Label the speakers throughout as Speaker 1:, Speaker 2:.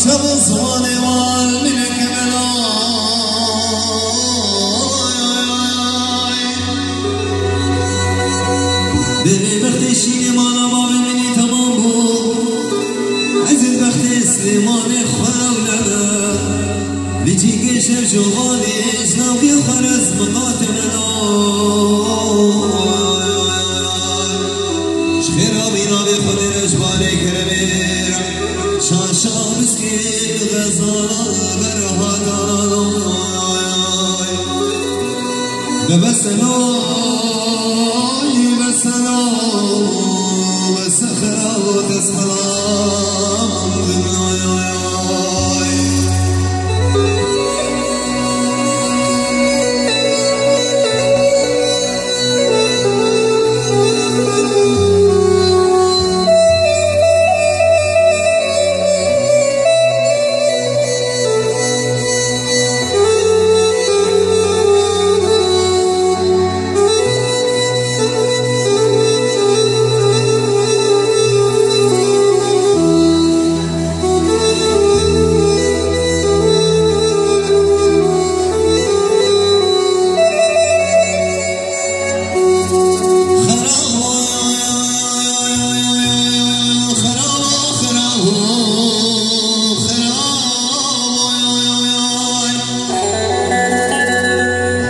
Speaker 1: چه زمان وال ملک بلی وقت شیر مانا ما ببینی تمام بود از این وقت سلیمان خولده بیچی کشم جوانش نوی خرز مقاتمنا شخیرا بینا بی خود رجبانی کرمیر شاشا بسکیل غزانا برهاتانا ببسنو وسخرات السلام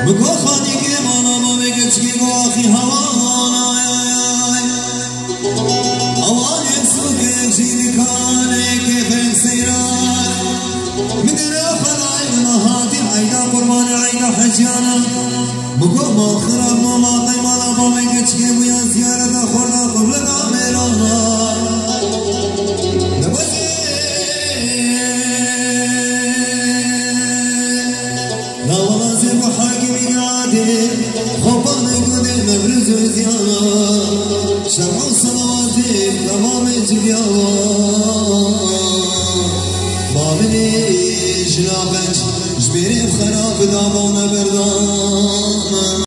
Speaker 1: بگو خانی که مانا ما بگه چی گو آخی هوانا اوان یک سوکه چی کانه که فن سیران مدنه خلای نهاتی عیدا قربان عیدا حجیانا بگو ما خراب ما قیمانا با بگه چی بویا زیارت خورده قبل نامیرانا خوبان گونه مبرز و زیانا شرع و صلواتی تمام جبیانا بابنی جنابج جبیری خراب دامون بردان